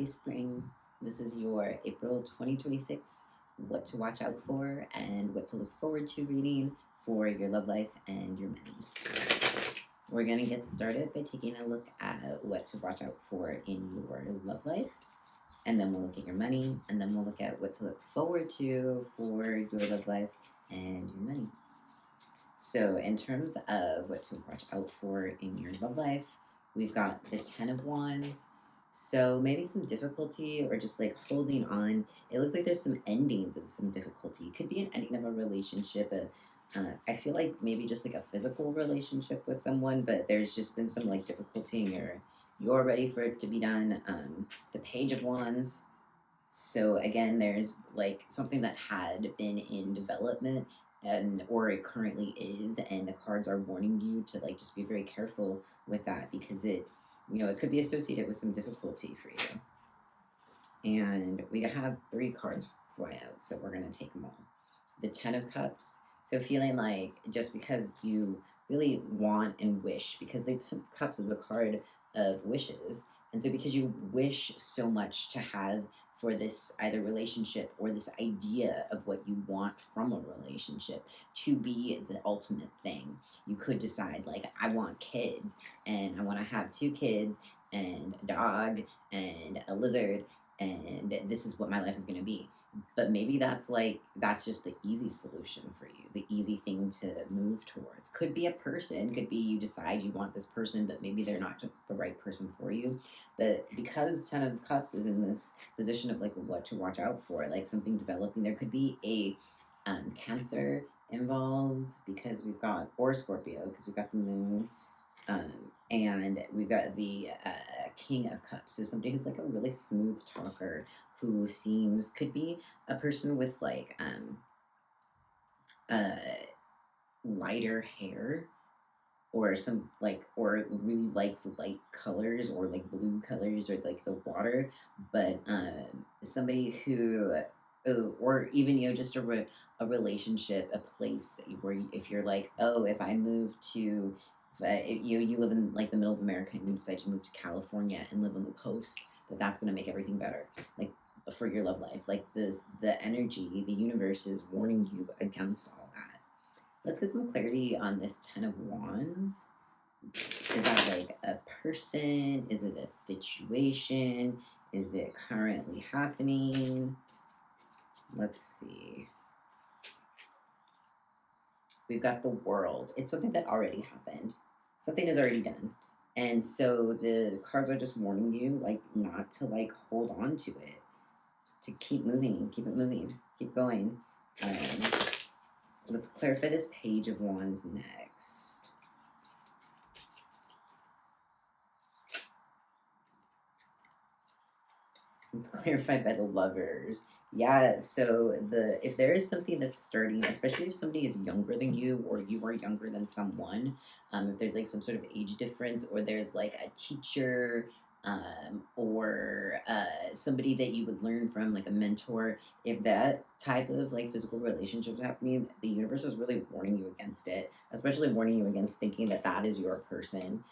happy spring. This is your April 2026 what to watch out for and what to look forward to reading for your love life and your money. We're going to get started by taking a look at what to watch out for in your love life, and then we'll look at your money, and then we'll look at what to look forward to for your love life and your money. So, in terms of what to watch out for in your love life, we've got the Ten of Wands. So, maybe some difficulty or just like holding on. It looks like there's some endings of some difficulty. It could be an ending of a relationship. I feel like maybe just like a physical relationship with someone, but there's just been some like difficulty and you're ready for it to be done. The Page of Wands. So again, there's like something that had been in development and or it currently is, and the cards are warning you to like just be very careful with that because it could be associated with some difficulty for you. And we have three cards fly out, so we're gonna take them all. The Ten of Cups. So feeling like just because you really want and wish, because the Ten of Cups is a card of wishes, and so because you wish so much to have for this either relationship or this idea of what you want from a relationship to be the ultimate thing, you could decide like I want kids and I want to have two kids and a dog and a lizard, and this is what my life is going to be. But maybe that's just the easy solution for you, the easy thing to move towards. Could be a person, could be you decide you want this person, but maybe they're not the right person for you. But because Ten of Cups is in this position of like what to watch out for, like something developing, there could be a Cancer involved because we've got, or Scorpio, because we've got the moon, and we've got the King of Cups. So somebody who's like a really smooth talker who could be a person with like uh, lighter hair or some like, or really likes light colors or like blue colors or like the water, but somebody who, or even, just a relationship, a place where if you're like, oh, if I move to, if you live in like the middle of America and you decide to move to California and live on the coast, that's going to make everything better. Like for your love life, like the energy, the universe is warning you against all that. Let's get some clarity on this Ten of Wands. Is that like a person? Is it a situation? Is it currently happening? Let's see. We've got the World. It's something that already happened. Something is already done. And so the cards are just warning you, like, not to like hold on to it. To keep moving, keep it moving, keep going. Let's clarify this Page of Wands next. It's clarified by the Lovers. Yeah, so if there is something that's starting, especially if somebody is younger than you or you are younger than someone, if there's like some sort of age difference or there's like a teacher, or somebody that you would learn from, like a mentor, if that type of like physical relationship is happening, the universe is really warning you against it, especially warning you against thinking that that is your person,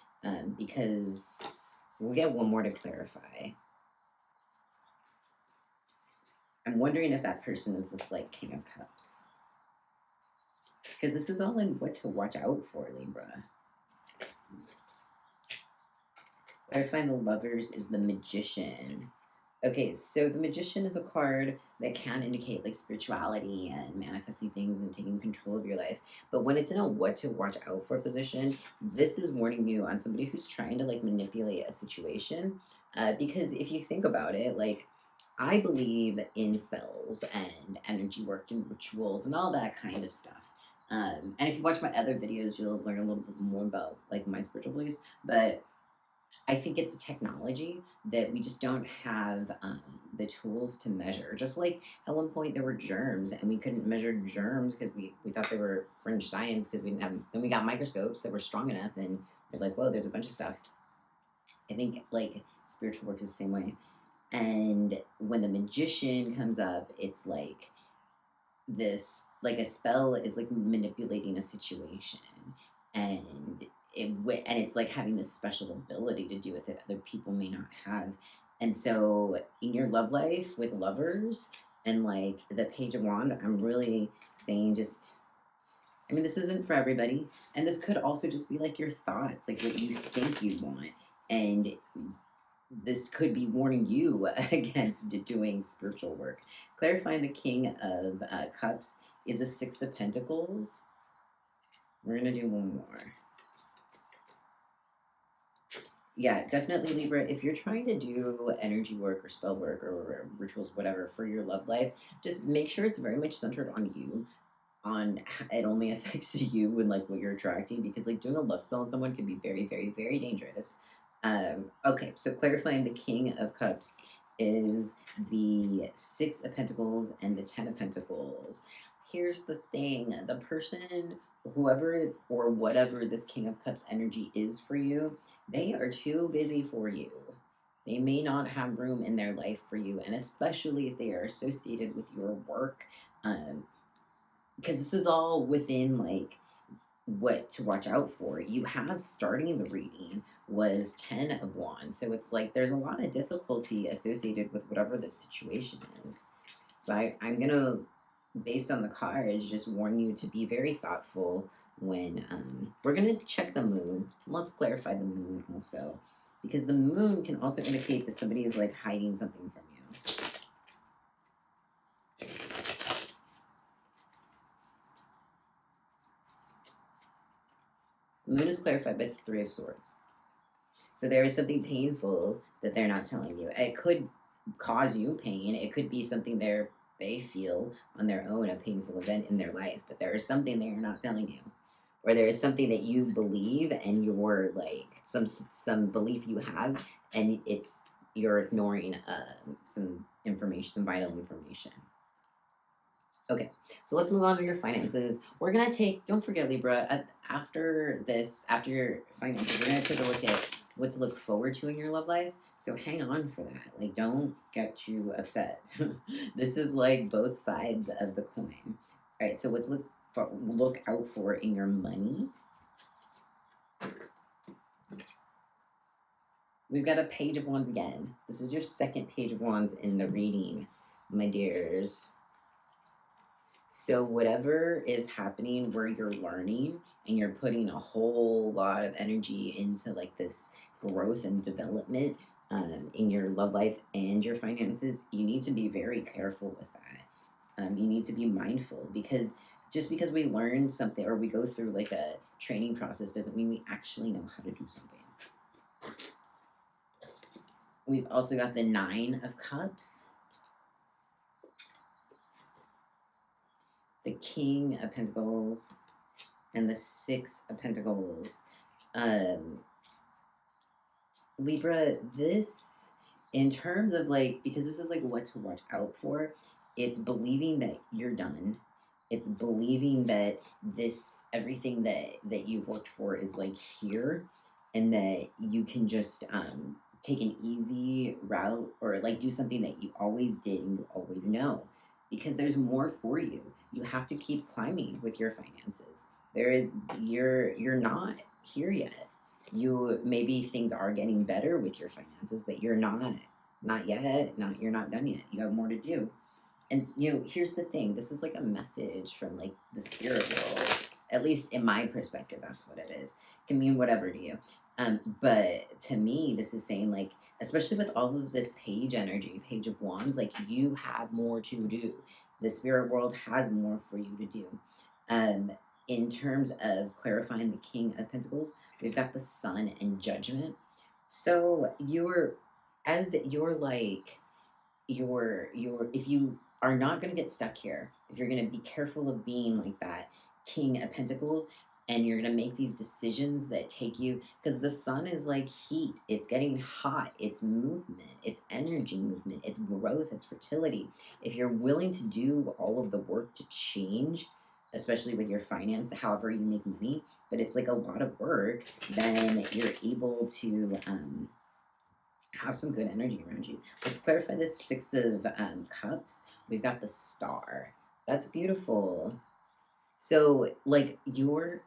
because we'll get one more to clarify. I'm wondering if that person is this like King of Cups. Because this is all in what to watch out for, Libra. Clarifying the Lovers is the Magician. Okay, so the Magician is a card that can indicate like spirituality and manifesting things and taking control of your life. But when it's in a what to watch out for position, this is warning you on somebody who's trying to like manipulate a situation. Because if you think about it, like I believe in spells and energy work and rituals and all that kind of stuff. And if you watch my other videos, you'll learn a little bit more about like my spiritual beliefs. But I think it's a technology that we just don't have the tools to measure. Just like at one point there were germs and we couldn't measure germs because we thought they were fringe science because we didn't have, then we got microscopes that were strong enough and we're like, whoa, there's a bunch of stuff. I think like spiritual work is the same way. And when the Magician comes up, it's like this, like a spell is like manipulating a situation, and it's like having this special ability to do it that other people may not have. And so in your love life with lovers and like the Page of Wands, I'm really saying just, I mean, this isn't for everybody. And this could also just be like your thoughts, like what you think you want. And this could be warning you against doing spiritual work. Clarifying the King of Cups is a Six of Pentacles. We're going to do one more. Yeah, definitely Libra. If you're trying to do energy work or spell work or rituals, whatever, for your love life, just make sure it's very much centered on you. On it only affects you and like what you're attracting, because like doing a love spell on someone can be very, very, very dangerous. Okay, so clarifying the King of Cups is the Six of Pentacles and the Ten of Pentacles. Here's the thing: the person, whoever or whatever this King of Cups energy is for you, they are too busy for you. They may not have room in their life for you, and especially if they are associated with your work. Because this is all within like what to watch out for. You have starting the reading was 10 of Wands. So it's like there's a lot of difficulty associated with whatever the situation is. So I'm going to, based on the cards, just warn you to be very thoughtful when we're going to check the moon. Let's clarify the moon also, because the moon can also indicate that somebody is like hiding something from you. The moon is clarified by the Three of Swords. So there is something painful that they're not telling you. It could cause you pain. It could be something they feel on their own, a painful event in their life, but there is something they are not telling you. Or there is something that you believe and you're like some belief you have, and you're ignoring some information, some vital information. Okay, so let's move on to your finances. We're gonna take, don't forget Libra, after this, after your finances, we're gonna take a look at what to look forward to in your love life. So hang on for that. Like, don't get too upset. This is like both sides of the coin. All right, so what to look out for in your money. We've got a Page of Wands again. This is your second Page of Wands in the reading, my dears. So whatever is happening where you're learning and you're putting a whole lot of energy into like this growth and development in your love life and your finances, you need to be very careful with that. You need to be mindful, because just because we learn something or we go through like a training process doesn't mean we actually know how to do something. We've also got the Nine of Cups, the King of Pentacles, and the Six of Pentacles. Libra, this, in terms of like, because this is like what to watch out for, it's believing that you're done. It's believing that everything that you've worked for is like here, and that you can just take an easy route or like do something that you always did and you always know, because there's more for you. You have to keep climbing with your finances. You're not here yet. Maybe things are getting better with your finances, but you're not yet. You're not done yet. You have more to do. And here's the thing. This is like a message from like the spirit world. At least in my perspective, that's what it is. It can mean whatever to you. But to me, this is saying like, especially with all of this page energy, Page of Wands, like you have more to do. The spirit world has more for you to do. In terms of clarifying the King of Pentacles, we've got the Sun and Judgment. So if you are not going to get stuck here, if you're going to be careful of being like that King of Pentacles, and you're going to make these decisions that take you, because the Sun is like heat, it's getting hot, it's movement, it's energy movement, it's growth, it's fertility. If you're willing to do all of the work to change, especially with your finance, however you make money, but it's like a lot of work, then you're able to have some good energy around you. Let's clarify this Six of Cups. We've got the Star. That's beautiful. So like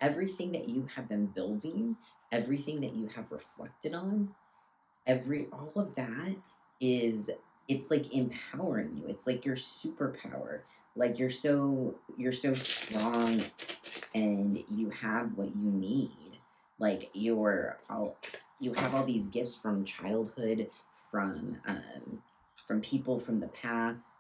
everything that you have been building, everything that you have reflected on, all of that is it's like empowering you. It's like your superpower. Like you're so strong and you have what you need. Like you have all these gifts from childhood, from people from the past,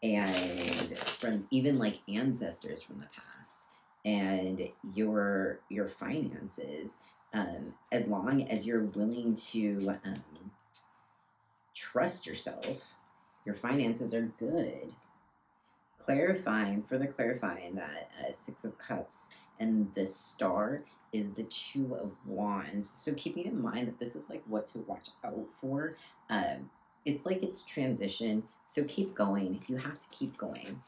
and from even like ancestors from the past, and your finances. As long as you're willing to trust yourself, your finances are good. Further clarifying that Six of Cups and the Star is the Two of Wands. So keeping in mind that this is like what to watch out for. It's like it's transition. So keep going. You have to keep going.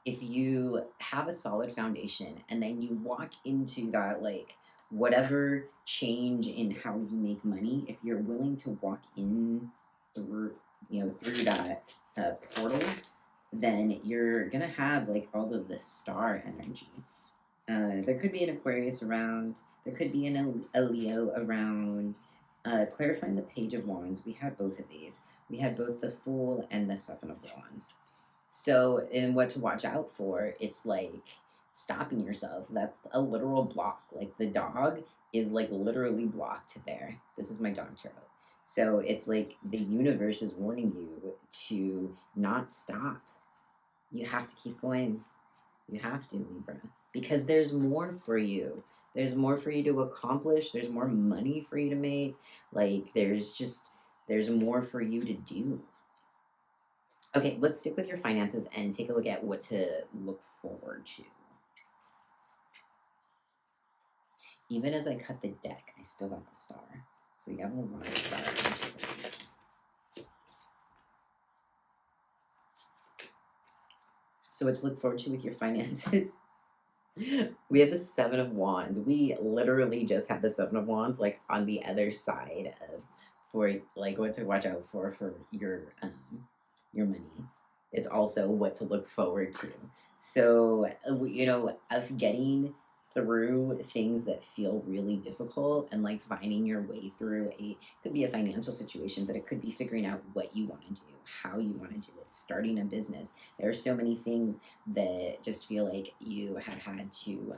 If you have a solid foundation and then you walk into that, like, whatever change in how you make money, if you're willing to walk in through, through that portal, then you're gonna have like all of this star energy. There could be an Aquarius around. There could be a Leo around. Clarifying the Page of Wands, we had both of these. We had both the Fool and the Seven of Wands. So, in what to watch out for, it's like stopping yourself. That's a literal block. Like the dog is like literally blocked there. This is my dog tarot. So it's like the universe is warning you to not stop. You have to keep going. You have to, Libra, because there's more for you. There's more for you to accomplish. There's more money for you to make. Like there's more for you to do. Okay, let's stick with your finances and take a look at what to look forward to. Even as I cut the deck, I still got the star. So you have a lot of stars. So what to look forward to with your finances? We have the Seven of Wands. We literally just had the Seven of Wands like on the other side of for like what to watch out for your money. It's also what to look forward to. So of getting through things that feel really difficult and like finding your way through could be a financial situation, but it could be figuring out what you want to do, how you want to do it, starting a business. There are so many things that just feel like you have had to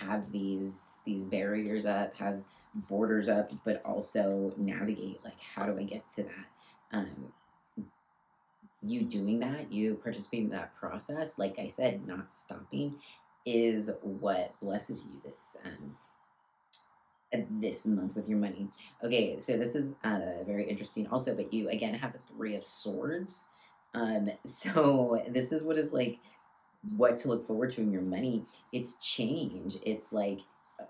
have these barriers up, have borders up, but also navigate like how do I get to that. You doing that, you participating in that process, like I said, not stopping, is what blesses you this month with your money. Okay, so this is very interesting also, but you again have the Three of Swords. So this is what is like what to look forward to in your money. It's change. It's like,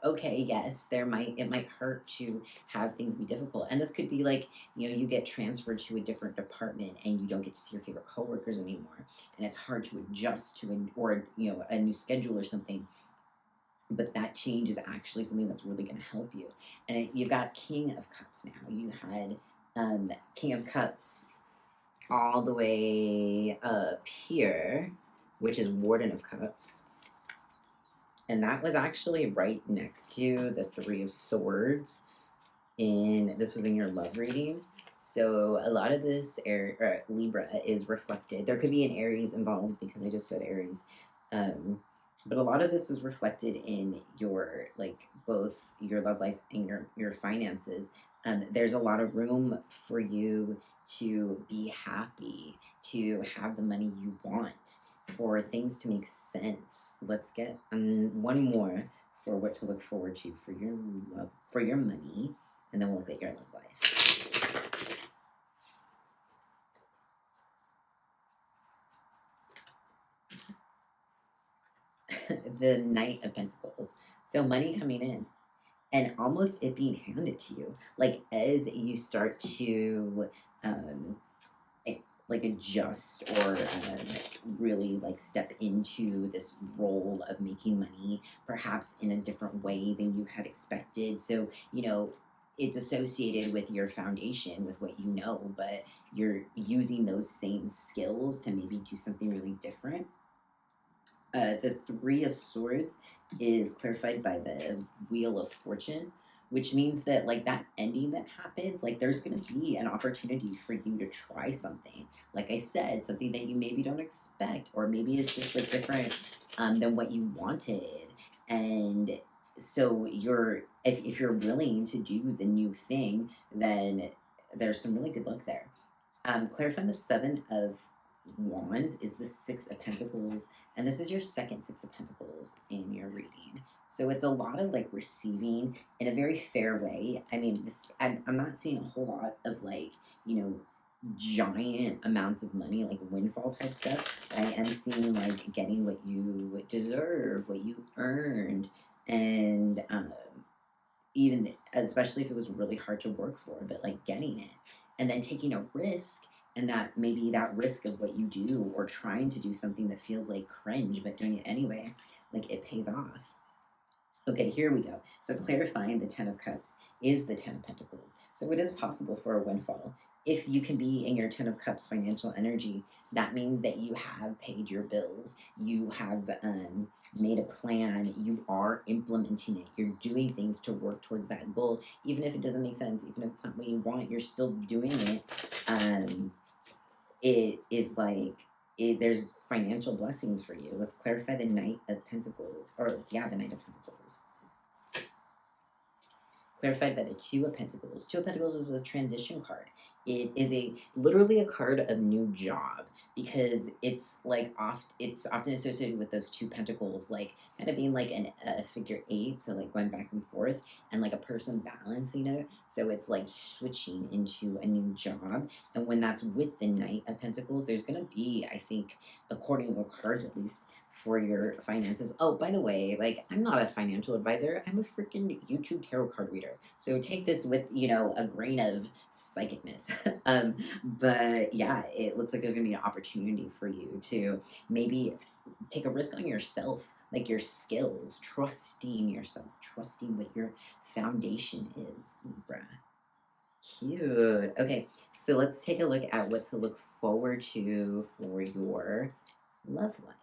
okay, yes, it might hurt to have things be difficult. And this could be like, you get transferred to a different department and you don't get to see your favorite coworkers anymore. And it's hard to adjust to a new schedule or something. But that change is actually something that's really going to help you. And you've got King of Cups now. You had King of Cups all the way up here, which is Warden of Cups. And that was actually right next to the Three of Swords. This was in your love reading. So a lot of this Libra is reflected. There could be an Aries involved because I just said Aries. But a lot of this is reflected in your both your love life and your finances. There's a lot of room for you to be happy, to have the money you want, for things to make sense. Let's get one more for what to look forward to for your money, and then we'll look at your love life. The Knight of Pentacles. So money coming in and almost it being handed to you, like as you start to adjust or really like step into this role of making money perhaps in a different way than you had expected. So it's associated with your foundation, with what you know, but you're using those same skills to maybe do something really different. The Three of Swords is clarified by the Wheel of Fortune, which means that like that ending that happens, like there's going to be an opportunity for you to try something. Like I said, something that you maybe don't expect, or maybe it's just like different than what you wanted. And so if you're willing to do the new thing, then there's some really good luck there. Clarifying the Seven of Wands is the Six of Pentacles, and this is your second Six of Pentacles in your reading. So it's a lot of like receiving in a very fair way. I mean, I'm not seeing a whole lot of like, you know, giant amounts of money, like windfall type stuff. I am seeing like getting what you deserve, what you earned, and even especially if it was really hard to work for, but like getting it and then taking a risk, and that maybe that risk of what you do or trying to do something that feels like cringe but doing it anyway, like it pays off. Okay, here we go. So clarifying the Ten of Cups is the Ten of Pentacles. So it is possible for a windfall. If you can be in your Ten of Cups financial energy, that means that you have paid your bills, you have made a plan, you are implementing it, you're doing things to work towards that goal, even if it doesn't make sense, even if it's not what you want, you're still doing it. It is like there's financial blessings for you. Let's clarify the Knight of Pentacles, or yeah, the Knight of Pentacles. Clarified by the Two of Pentacles. Two of Pentacles is a transition card. It is literally a card of new job, because it's like it's often associated with those two pentacles, like kind of being like a figure eight, so like going back and forth, and like a person balancing it. So it's like switching into a new job, and when that's with the Knight of Pentacles, there's gonna be, I think, according to the cards at least, for your finances. Oh, by the way, like I'm not a financial advisor. I'm a freaking YouTube tarot card reader. So take this with, you know, a grain of psychicness. But yeah, it looks like there's gonna be an opportunity for you to maybe take a risk on yourself, like your skills, trusting yourself, trusting what your foundation is, Libra. Cute. Okay, so let's take a look at what to look forward to for your love life.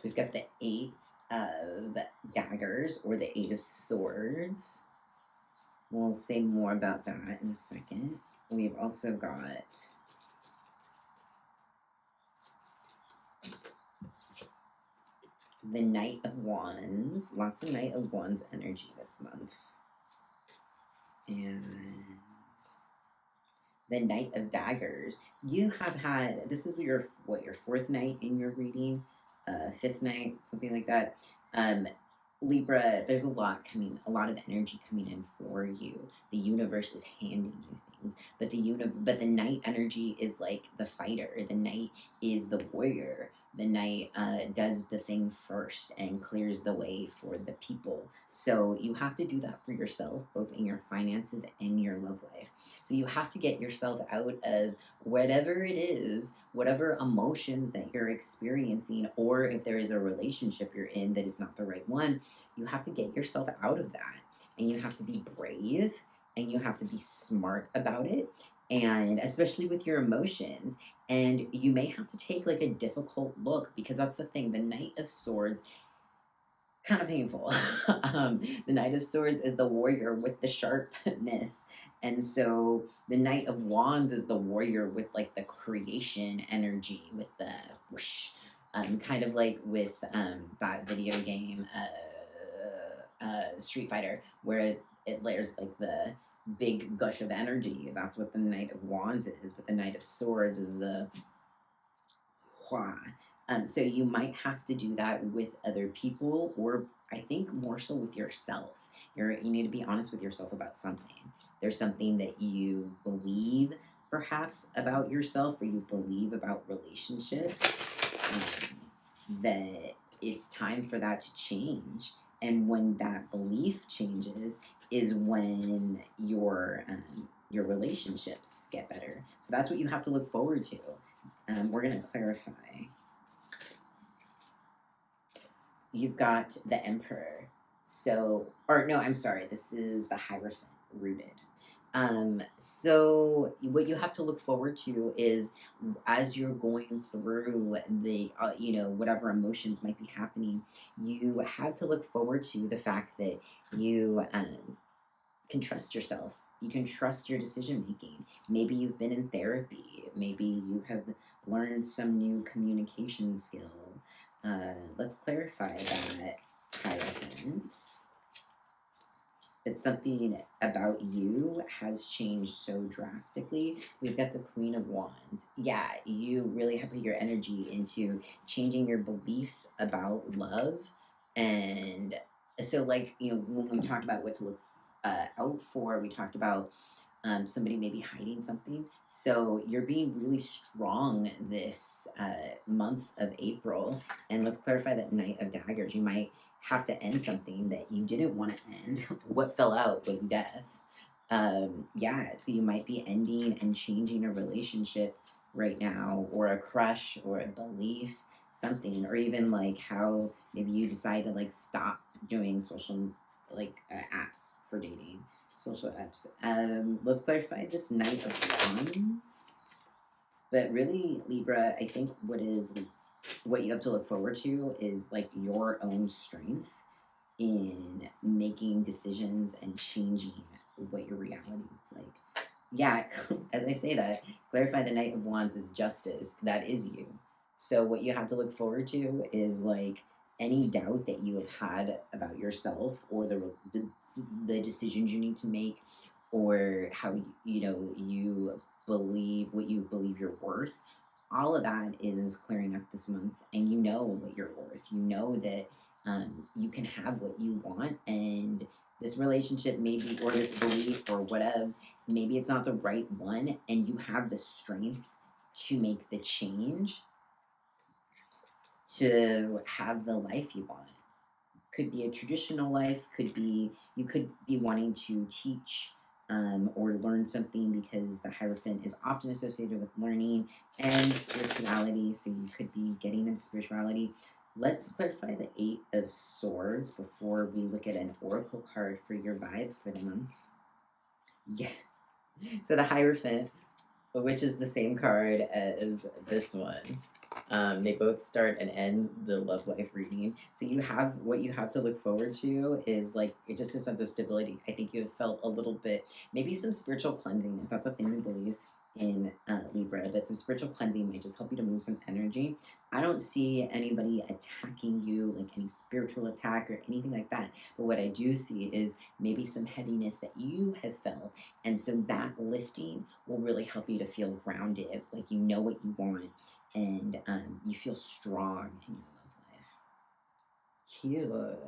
We've got the Eight of Daggers, or the Eight of Swords. We'll say more about that in a second. We've also got the Knight of Wands. Lots of Knight of Wands energy this month. And the Knight of Daggers. You have had, this is your fourth night in your reading, fifth night, something like that. Libra, there's a lot of energy coming in for you. The universe is handing you things, but the Knight energy is like the fighter. The Knight is the warrior. The Knight does the thing first and clears the way for the people. So you have to do that for yourself, both in your finances and your love life. So you have to get yourself out of whatever it is, whatever emotions that you're experiencing, or if there is a relationship you're in that is not the right one, you have to get yourself out of that. And you have to be brave, and you have to be smart about it, and especially with your emotions. And you may have to take like a difficult look, because that's the thing. The Knight of Swords, kind of painful. The Knight of Swords is the warrior with the sharpness. And so the Knight of Wands is the warrior with like the creation energy, with the whoosh. Kind of like with that video game, Street Fighter, where it layers like the big gush of energy. That's what the Knight of Wands is, but the Knight of Swords is the hua. So you might have to do that with other people, or I think more so with yourself. You need to be honest with yourself about something. There's something that you believe perhaps about yourself, or you believe about relationships, that it's time for that to change. And when that belief changes is when your relationships get better. So that's what you have to look forward to. We're going to clarify. You've got the Emperor. So, or no, I'm sorry. This is the Hierophant rooted. So what you have to look forward to is as you're going through the, whatever emotions might be happening, you have to look forward to the fact that you can trust yourself. You can trust your decision making. Maybe you've been in therapy. Maybe you have learned some new communication skill. Let's clarify that, Hierophant. That something about you has changed so drastically. We've got the Queen of Wands. Yeah, you really have put your energy into changing your beliefs about love. And so, like, when we talked about what to look out for, we talked about somebody maybe hiding something. So you're being really strong this month of April. And let's clarify that Knight of Daggers. You might have to end something that you didn't want to end. What fell out was death. Yeah, so you might be ending and changing a relationship right now, or a crush, or a belief, something, or even like how maybe you decide to like stop doing social apps for dating, social apps. Let's clarify this Knight of Wands. But really, Libra, I think what you have to look forward to is like your own strength in making decisions and changing what your reality is like. Yeah, as I say that, clarify the Knight of Wands is justice. That is you. So what you have to look forward to is like any doubt that you have had about yourself, or the decisions you need to make, or how you believe what you believe you're worth. All of that is clearing up this month, and you know what you're worth. You know that you can have what you want, and this relationship maybe, or this belief, or whatever, maybe it's not the right one, and you have the strength to make the change to have the life you want. Could be a traditional life, could be you could be wanting to teach or learn something, because the Hierophant is often associated with learning and spirituality, so you could be getting into spirituality. Let's clarify the Eight of Swords before we look at an oracle card for your vibe for the month. Yeah. So the Hierophant, which is the same card as this one. They both start and end the love life reading. So what you have to look forward to is like it just a sense of stability. I think you have felt a little bit, maybe some spiritual cleansing, if that's a thing you believe in, Libra, that some spiritual cleansing might just help you to move some energy. I don't see anybody attacking you, like any spiritual attack or anything like that. But what I do see is maybe some heaviness that you have felt. And so that lifting will really help you to feel grounded, like you know what you want, and you feel strong in your love life. Cute.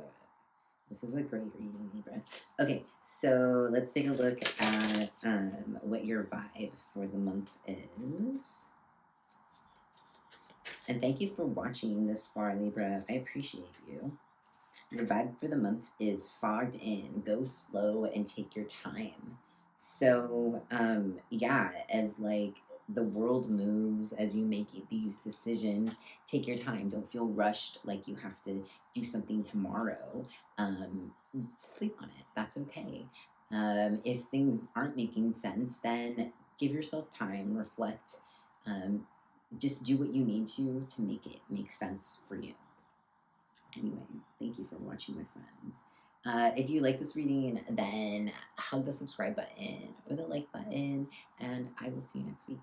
This is a great reading, Libra. Okay, so let's take a look at what your vibe for the month is. And thank you for watching this far, Libra. I appreciate you. Your vibe for the month is fogged in. Go slow and take your time. So, yeah, as like the world moves, as you make these decisions, take your time. Don't feel rushed like you have to do something tomorrow. Sleep on it. That's okay. If things aren't making sense, then give yourself time, reflect. Just do what you need to make it make sense for you. Anyway, thank you for watching, my friends. If you like this reading, then hug the subscribe button or the like button, and I will see you next week.